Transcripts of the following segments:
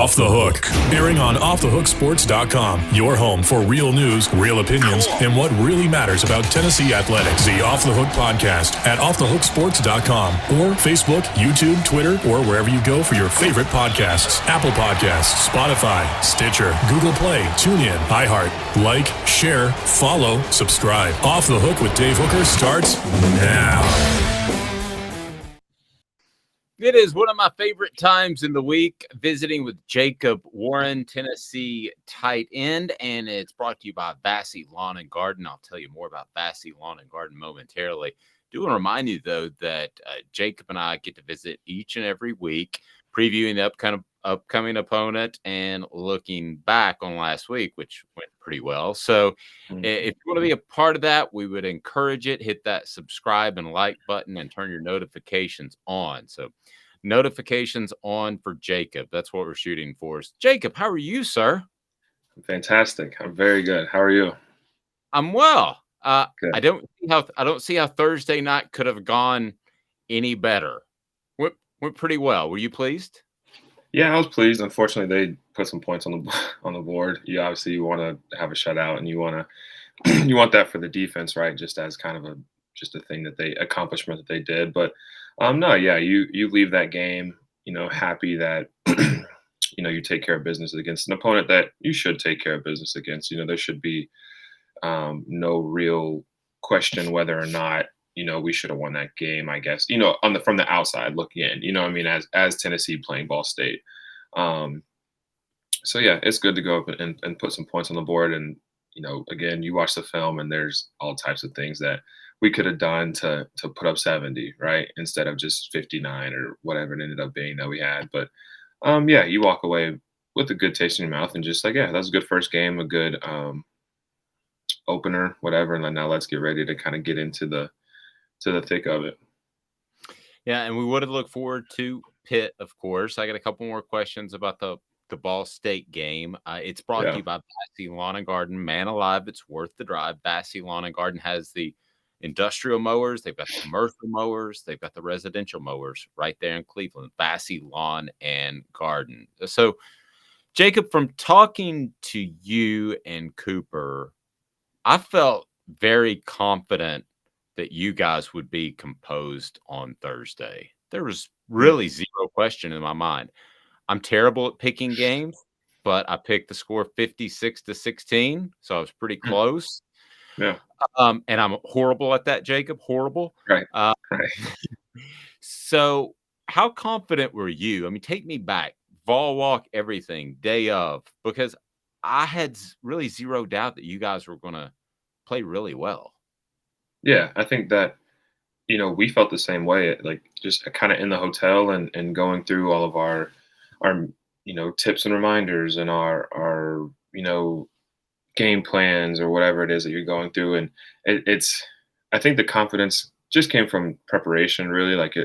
Off the Hook, airing on offthehooksports.com. Your home for real news, real opinions, and what really matters about Tennessee athletics. The Off the Hook podcast at offthehooksports.com or Facebook, YouTube, Twitter, or wherever you go for your favorite podcasts. Apple Podcasts, Spotify, Stitcher, Google Play, TuneIn, iHeart. Like, share, follow, subscribe. Off the Hook with Dave Hooker starts now. It is one of my favorite times in the week, visiting with Jacob Warren, Tennessee tight end, and it's brought to you by Vassy Lawn and Garden. I'll tell you more about Vassy Lawn and Garden momentarily. I do want to remind you, though, that Jacob and I get to visit each and every week, previewing the upcoming opponent and looking back on last week, which went pretty well. So if you want to be a part of that, we would encourage it. Hit that subscribe and like button and turn your notifications on. So notifications on for Jacob. That's what we're shooting for. Jacob, how are you, sir? Fantastic. I'm very good. How are you? I'm well. Good. I don't see how Thursday night could have gone any better. Went pretty well. Were you pleased? Yeah, I was pleased. Unfortunately, they put some points on the board. You obviously want to have a shutout, and you want that for the defense, right? Just as kind of a thing that accomplishment that they did. But no, yeah, you leave that game, happy that you take care of business against an opponent that you should take care of business against. There should be no real question whether or not we should have won that game, I guess, from the outside looking in, as Tennessee playing Ball State. So yeah, it's good to go up and put some points on the board. And, again, you watch the film and there's all types of things that we could have done to put up 70, right? Instead of just 59 or whatever it ended up being that we had. But yeah, you walk away with a good taste in your mouth and just like, yeah, that was a good first game, a good opener, whatever. And then now let's get ready to kind of get into the thick of it. Yeah, and we would have looked forward to Pitt, of course. I got a couple more questions about the Ball State game. It's brought to you by Vassy Lawn and Garden. Man alive, it's worth the drive. Vassy Lawn and Garden has the industrial mowers. They've got the commercial mowers. They've got the residential mowers right there in Cleveland. Vassy Lawn and Garden. So, Jacob, from talking to you and Cooper, I felt very confident that you guys would be composed on Thursday. There was really zero question in my mind. I'm terrible at picking games, but I picked the score 56-16, so I was pretty close. Yeah. And I'm horrible at that, Jacob. Horrible. Right. Right. So how confident were you? I mean, take me back. Vol walk, everything, day of, because I had really zero doubt that you guys were going to play really well. Yeah, I think that, we felt the same way, like just kind of in the hotel and going through all of our tips and reminders and our game plans or whatever it is that you're going through. And I think the confidence just came from preparation, really. Like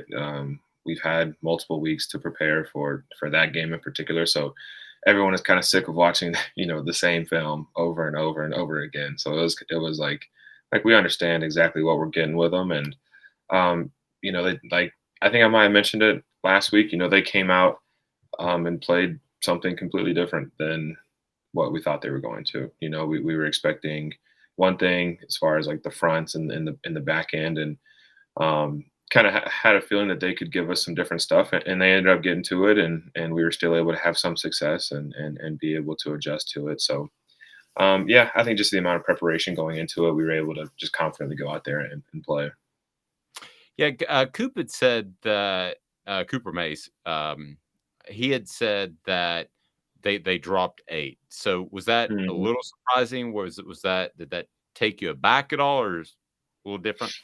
we've had multiple weeks to prepare for that game in particular. So everyone is kind of sick of watching, the same film over and over and over again. So it was like we understand exactly what we're getting with them. And, I think I might have mentioned it last week, they came out and played something completely different than what we thought they were going to. We were expecting one thing as far as like the fronts and the back end, and kind of had a feeling that they could give us some different stuff, and they ended up getting to it, and we were still able to have some success and be able to adjust to it. So yeah, I think just the amount of preparation going into it, we were able to just confidently go out there and play. Yeah, Coop had said that Cooper Mace, he had said that they dropped 8. So was that a little surprising? Did that take you aback at all, or is it a little different?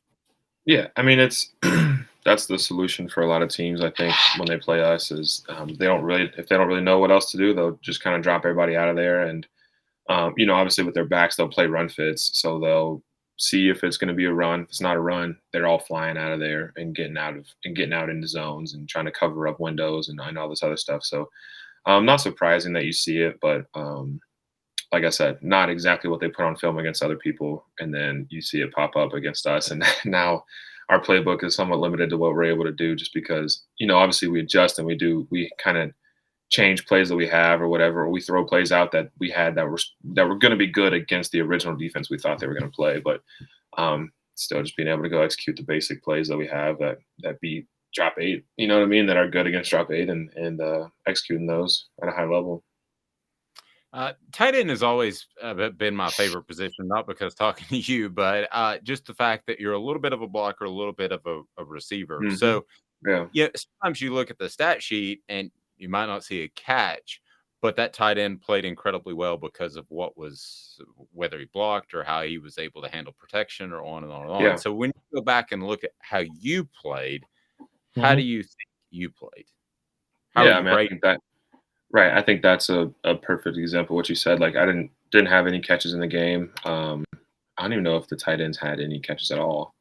Yeah, I mean that's the solution for a lot of teams. I think when they play us is if they don't really know what else to do, they'll just kind of drop everybody out of there. And obviously with their backs, they'll play run fits, so they'll see if it's going to be a run. If it's not a run, they're all flying out of there and getting out into zones and trying to cover up windows and all this other stuff. So not surprising that you see it, but like I said, not exactly what they put on film against other people, and then you see it pop up against us, and now our playbook is somewhat limited to what we're able to do, just because obviously we adjust and we kind of change plays that we have or whatever, or we throw plays out that we had that were going to be good against the original defense we thought they were going to play, but still just being able to go execute the basic plays that we have that beat drop 8, you know what I mean, that are good against drop 8 and executing those at a high level. Tight end has always been my favorite position, not because talking to you, but just the fact that you're a little bit of a blocker, a little bit of a receiver. Mm-hmm. So, yeah, sometimes you look at the stat sheet and you might not see a catch, but that tight end played incredibly well because of whether he blocked or how he was able to handle protection or on and on and on. Yeah. So when you go back and look at how you played, how Mm-hmm. do you think you played? I think that. Right. I think that's a perfect example of what you said. Like I didn't have any catches in the game. I don't even know if the tight ends had any catches at all.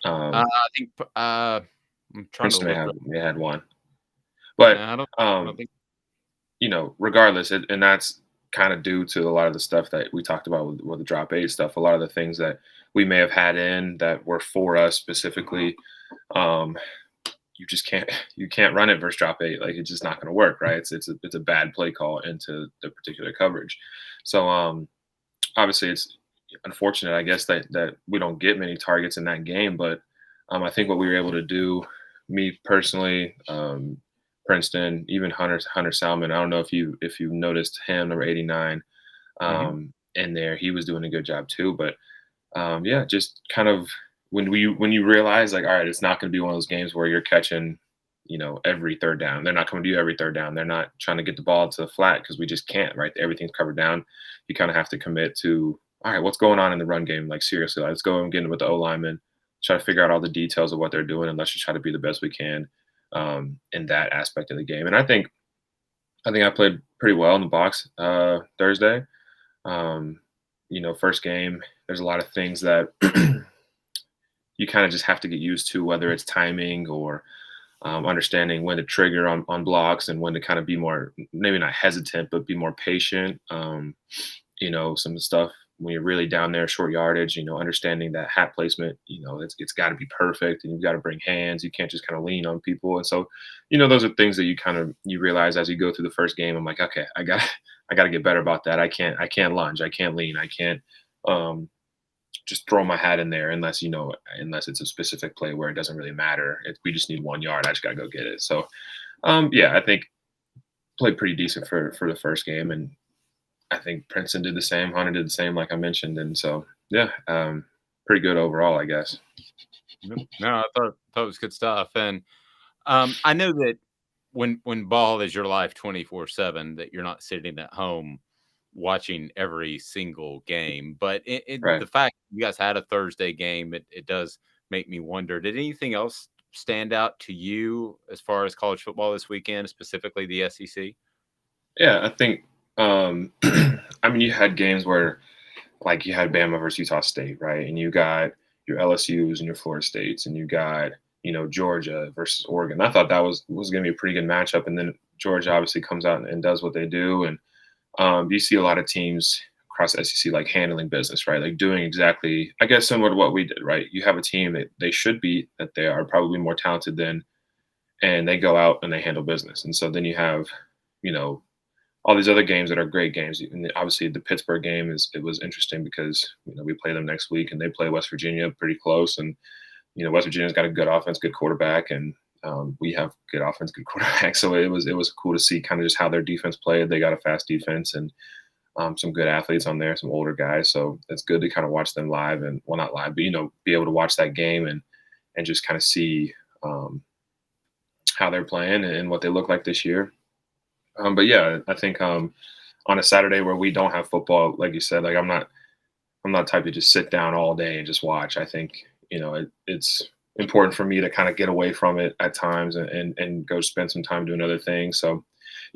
I think I'm trying Princeton to look. may had one. But I don't think. Regardless, and that's kind of due to a lot of the stuff that we talked about with the drop 8 stuff. A lot of the things that we may have had in that were for us specifically. You can't run it versus drop 8. Like it's just not going to work, right? It's a bad play call into the particular coverage. So obviously it's unfortunate, I guess, that we don't get many targets in that game. But I think what we were able to do, me personally, Princeton, even Hunter Salmon. I don't know if you noticed him, number 89, in there. He was doing a good job too. But just kind of. When you realize like, all right, it's not going to be one of those games where you're catching, every third down. They're not coming to you every third down. They're not trying to get the ball to the flat because we just can't, right? Everything's covered down. You kind of have to commit to, all right, what's going on in the run game? Like seriously, let's go and get in with the O lineman, try to figure out all the details of what they're doing, and let's just try to be the best we can in that aspect of the game. And I think I played pretty well in the box Thursday. First game, there's a lot of things that you kind of just have to get used to, whether it's timing or understanding when to trigger on blocks and when to kind of be more, maybe not hesitant, but be more patient. Some stuff when you're really down there, short yardage, understanding that hat placement, it's got to be perfect and you've got to bring hands. You can't just kind of lean on people. And so, those are things that you realize as you go through the first game. I'm like, okay, I got to get better about that. I can't lunge. I can't lean. I can't, just throw my hat in there unless it's a specific play where it doesn't really matter. If we just need 1 yard, I just gotta go get it. So I think played pretty decent for the first game, and I think Princeton did the same, Hunter did the same, like I mentioned, and so pretty good overall, I guess. No, I thought it was good stuff. And I know that when ball is your life 24/7, that you're not sitting at home watching every single game, but Right. the fact you guys had a Thursday game, it does make me wonder, did anything else stand out to you as far as college football this weekend, specifically the SEC? Yeah, I think, you had games where, like, you had Bama versus Utah State, right? And you got your LSUs and your Florida States, and you got, Georgia versus Oregon. I thought that was going to be a pretty good matchup, and then Georgia obviously comes out and does what they do, and you see a lot of teams across the SEC like handling business, right? Like doing exactly, I guess, similar to what we did, right? You have a team that they should beat, that they are probably more talented than, and they go out and they handle business. And so then you have, all these other games that are great games. And obviously the Pittsburgh game was interesting because, we play them next week and they play West Virginia pretty close. And, West Virginia's got a good offense, good quarterback, and we have good offense, good quarterback. So it was cool to see kind of just how their defense played. They got a fast defense and some good athletes on there, some older guys. So it's good to kind of watch them live, and well, not live, but be able to watch that game and just kind of see how they're playing and what they look like this year. But yeah, I think on a Saturday where we don't have football, like you said, like I'm not type to just sit down all day and just watch. I think it's important for me to kind of get away from it at times and go spend some time doing other things. So,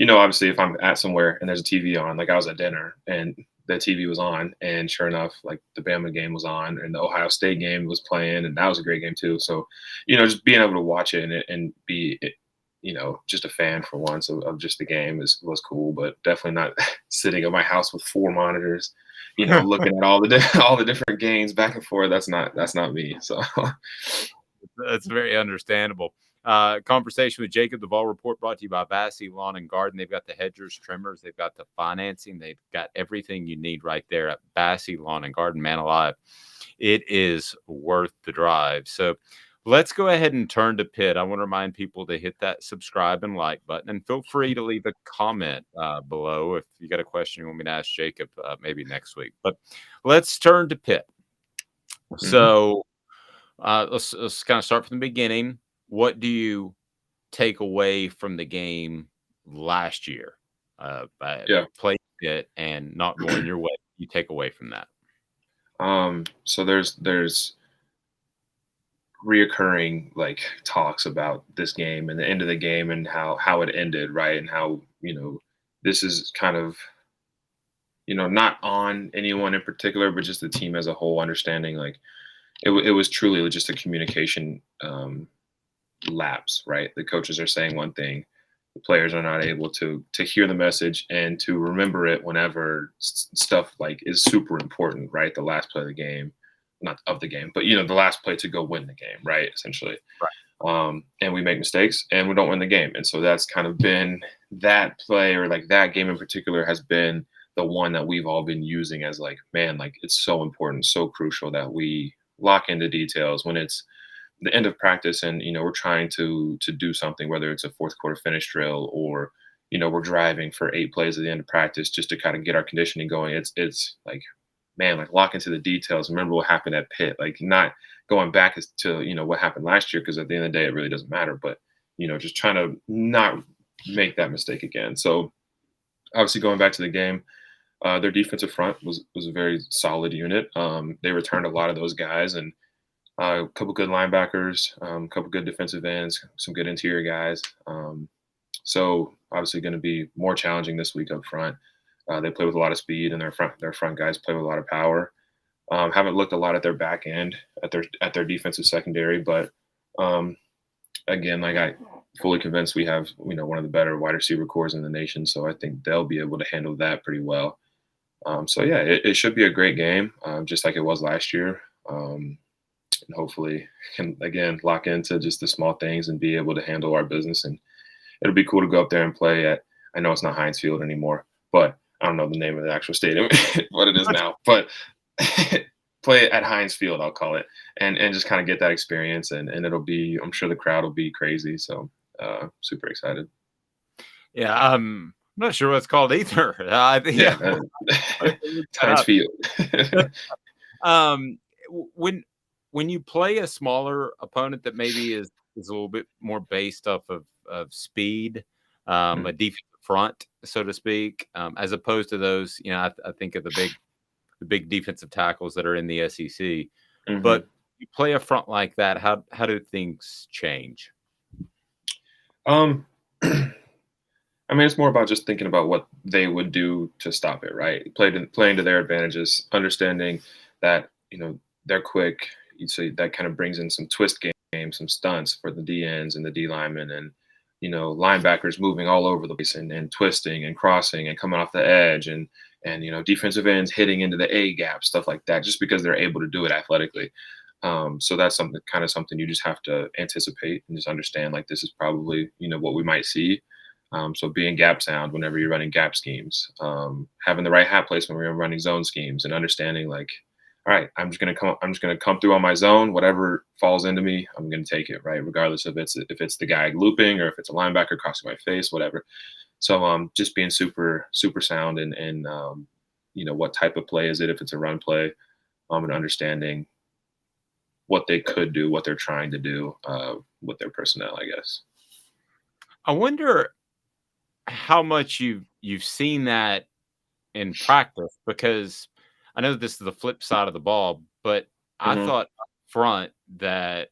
obviously if I'm at somewhere and there's a TV on, like I was at dinner and the TV was on, and sure enough, like the Bama game was on and the Ohio State game was playing, and that was a great game too. So, just being able to watch it and be, just a fan for once of just the game was cool, but definitely not sitting at my house with 4 monitors, looking at all the different games back and forth. That's not me. So that's very understandable. Conversation with Jacob, the Ball Report, brought to you by Vassy Lawn and Garden. They've got the hedgers, trimmers, they've got the financing, they've got everything you need right there at Vassy Lawn and Garden. Man alive, it is worth the drive. So let's go ahead and turn to Pitt. I want to remind people to hit that subscribe and like button, and feel free to leave a comment below if you got a question you want me to ask Jacob maybe next week. But let's turn to Pitt. So let's kind of start from the beginning. What do you take away from the game last year? Playing it and not going your way. You take away from that. So there's reoccurring like talks about this game and the end of the game and how it ended, right? And how, this is kind of, not on anyone in particular, but just the team as a whole, understanding like it was truly just a communication lapse, right? The coaches are saying one thing, the players are not able to hear the message and to remember it whenever stuff like is super important, right? The last play of the game, not of the game, but the last play to go win the game, right? Essentially. Right. And we make mistakes and we don't win the game. And so that's kind of been that play, or like that game in particular has been the one that we've all been using as like, man, like it's so important, so crucial that we lock into details when it's the end of practice and we're trying to do something, whether it's a fourth quarter finish drill or we're driving for 8 plays at the end of practice just to kind of get our conditioning going. It's like, man, like lock into the details. Remember what happened at Pitt, like not going back to what happened last year, because at the end of the day it really doesn't matter, but just trying to not make that mistake again. So obviously going back to the game, their defensive front was a very solid unit. They returned a lot of those guys, and a couple good linebackers, a couple good defensive ends, some good interior guys. So obviously going to be more challenging this week up front. They play with a lot of speed, and their front guys play with a lot of power. Haven't looked a lot at their back end, at their defensive secondary, but again, like I fully convinced we have one of the better wide receiver cores in the nation, so I think they'll be able to handle that pretty well. So yeah, it should be a great game, just like it was last year. And hopefully can again lock into just the small things and be able to handle our business. And it'll be cool to go up there and play at, I know it's not Heinz Field anymore, but I don't know the name of the actual stadium, what it is now, but play at Heinz Field, I'll call it, and just kind of get that experience. And it'll be, I'm sure the crowd will be crazy. So super excited. Yeah. I'm not sure what it's called either. Heinz Field. When you play a smaller opponent that maybe is a little bit more based off of speed, a defensive front, so to speak, as opposed to those, I think of the big defensive tackles that are in the SEC. But you play a front like that, how do things change? I mean, it's more about just thinking about what they would do to stop it, right? Playing to their advantages, understanding that they're quick. So that kind of brings in some twist game, some stunts for the DNs and the D linemen, and linebackers moving all over the place and twisting and crossing and coming off the edge, and defensive ends hitting into the A gap, stuff like that, just because they're able to do it athletically. So that's something you just have to anticipate and just understand, like, this is probably what we might see. So being gap sound whenever you're running gap schemes, having the right hat placement when you're running zone schemes, and understanding like, all right, I'm just gonna come through on my zone. Whatever falls into me, I'm gonna take it, right? Regardless of if it's the guy looping or if it's a linebacker crossing my face, whatever. So just being super sound and what type of play is it if it's a run play, and understanding what they could do, what they're trying to do with their personnel, I guess. I wonder how much you've seen that in practice, because I know this is the flip side of the ball, but I thought up front that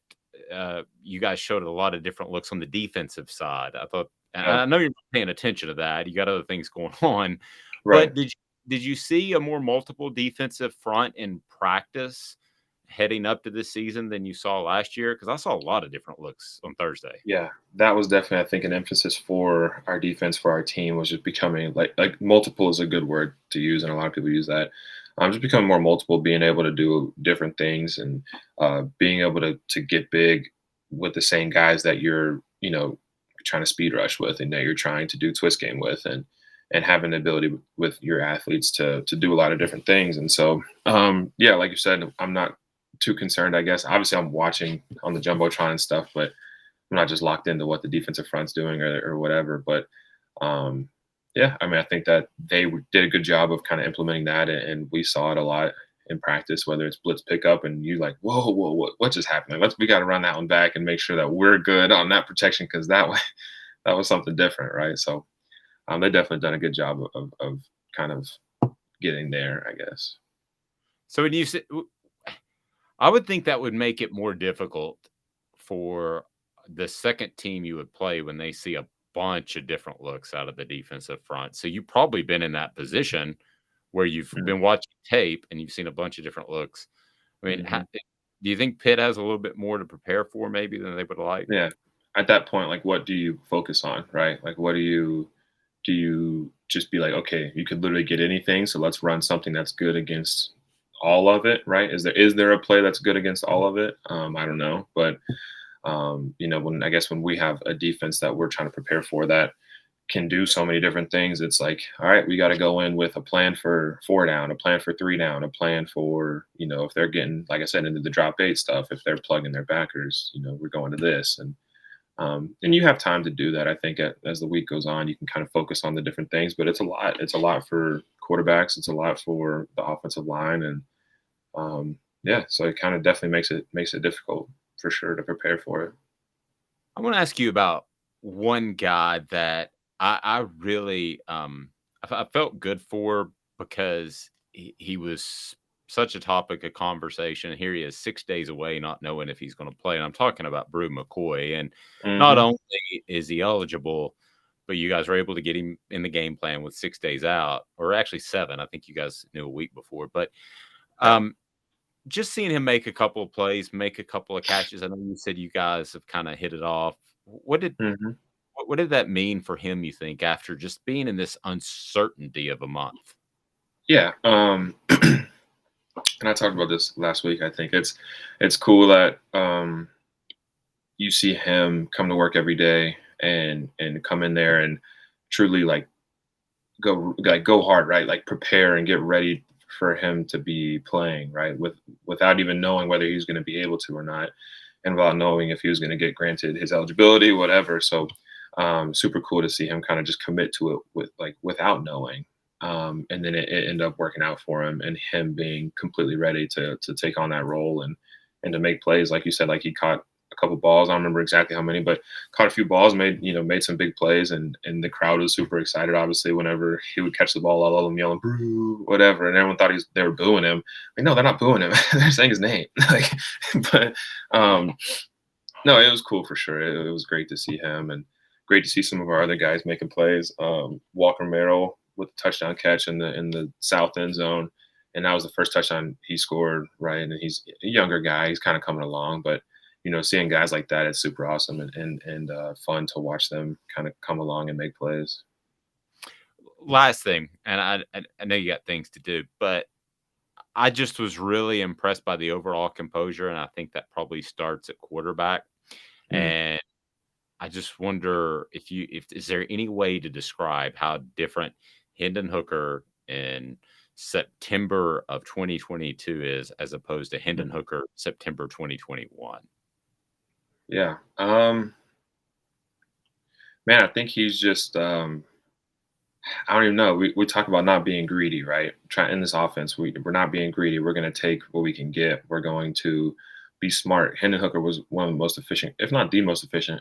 you guys showed a lot of different looks on the defensive side. I thought, and I know you're not paying attention to that. You got other things going on, right? But did you see a more multiple defensive front in practice heading up to this season than you saw last year? Because I saw a lot of different looks on Thursday. Yeah, that was definitely, I think, an emphasis for our defense, for our team, was just becoming like multiple is a good word to use, and a lot of people use that. Just becoming more multiple, being able to do different things, and being able to get big with the same guys that you're, trying to speed rush with and that you're trying to do twist game with, and having the ability with your athletes to do a lot of different things. And so, yeah, like you said, I'm not too concerned, I guess. Obviously, I'm watching on the Jumbotron and stuff, but I'm not just locked into what the defensive front's doing or whatever. But yeah, I mean, I think that they did a good job of kind of implementing that, and we saw it a lot in practice, whether it's blitz pickup and you like, whoa, what just happened? We got to run that one back and make sure that we're good on that protection, because that was something different, right? So they definitely done a good job of kind of getting there, I guess. So when you say, I would think that would make it more difficult for the second team you would play when they see a bunch of different looks out of the defensive front. So you've probably been in that position where you've been watching tape and you've seen a bunch of different looks. I mean, do you think Pitt has a little bit more to prepare for maybe than they would like? Yeah. At that point, like, what do you focus on, right? Like, what do you just be like, okay, you could literally get anything, so let's run something that's good against all of it, right? Is there a play that's good against all of it? I don't know, but when we have a defense that we're trying to prepare for that can do so many different things, it's like, all right, we got to go in with a plan for 4 down, a plan for 3 down, a plan for, if they're getting, like I said, into the drop 8 stuff, if they're plugging their backers, we're going to this. And you have time to do that. I think as the week goes on, you can kind of focus on the different things, but it's a lot. It's a lot for quarterbacks. It's a lot for the offensive line. And yeah, so it kind of definitely makes it difficult for sure to prepare for it. I want to ask you about one guy that I really I felt good for, because he was such a topic of conversation. Here he is 6 days away, not knowing if he's going to play. And I'm talking about Bru McCoy. And not only is he eligible, but you guys were able to get him in the game plan with 6 days out, or actually 7. I think you guys knew a week before. But just seeing him make a couple of plays, make a couple of catches. I know you said you guys have kind of hit it off. What did that mean for him, you think, after just being in this uncertainty of a month? Yeah. And I talked about this last week. I think it's cool that you see him come to work every day and come in there and truly go hard, right? Like prepare and get ready for him to be playing, right? Without even knowing whether he's going to be able to or not, and without knowing if he was going to get granted his eligibility, whatever. So super cool to see him kind of just commit to it without knowing. And then it ended up working out for him, and him being completely ready to take on that role and to make plays. Like you said, like he caught a couple balls. I don't remember exactly how many, but caught a few balls, made some big plays, and the crowd was super excited. Obviously, whenever he would catch the ball, all of them yelling "Bru," whatever, and everyone thought they were booing him. Like, no, they're not booing him. They're saying his name. But no, it was cool for sure. It was great to see him, and great to see some of our other guys making plays. Walker Merrill with the touchdown catch in the south end zone, and that was the first touchdown he scored, right? And he's a younger guy; he's kind of coming along, but seeing guys like that, it's super awesome and fun to watch them kind of come along and make plays. Last thing, and I know you got things to do, but I just was really impressed by the overall composure, and I think that probably starts at quarterback. And I just wonder if is there any way to describe how different Hendon Hooker in September of 2022 is as opposed to Hendon Hooker September 2021? Yeah. Man, I think he's just I don't even know. We talk about not being greedy, right? In this offense, we're not being greedy. We're going to take what we can get. We're going to be smart. Hendon Hooker was one of the most efficient, if not the most efficient,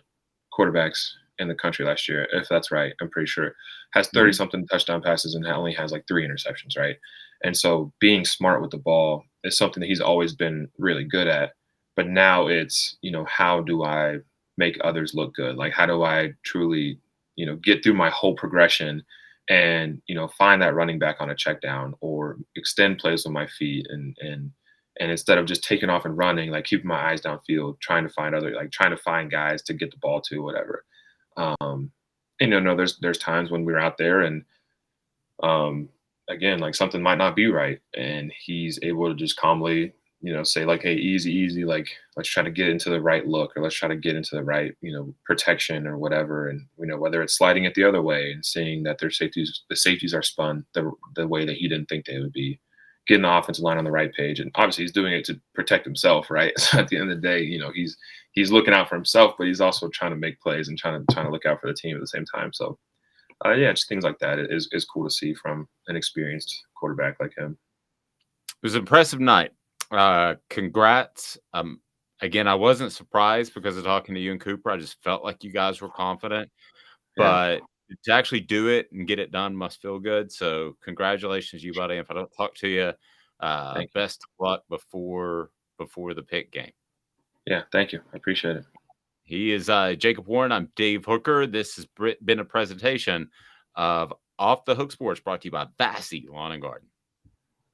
quarterbacks in the country last year, if that's right. I'm pretty sure. Has 30-something touchdown passes and only has like 3 interceptions, right? And so being smart with the ball is something that he's always been really good at. But now it's, how do I make others look good? Like, how do I truly, get through my whole progression and, find that running back on a check down or extend plays with my feet and instead of just taking off and running, like keeping my eyes downfield, trying to find guys to get the ball to, whatever. There's times when we're out there and, again, like something might not be right, and he's able to just calmly say like, hey, easy, like let's try to get into the right look, or let's try to get into the right, protection or whatever. And whether it's sliding it the other way and seeing that the safeties are spun the way that he didn't think they would be, getting the offensive line on the right page. And obviously he's doing it to protect himself, right? So at the end of the day, he's looking out for himself, but he's also trying to make plays and trying to look out for the team at the same time. So just things like that is cool to see from an experienced quarterback like him. It was an impressive night. Congrats. Again, I wasn't surprised because of talking to you and Cooper. I just felt like you guys were confident, but to actually do it and get it done must feel good. So congratulations, you buddy. If I don't talk to you, best of luck before the Pitt game. Yeah, thank you. I appreciate it. He is Jacob Warren. I'm Dave Hooker. This has been a presentation of Off the Hook Sports, brought to you by Vassy Lawn and Garden.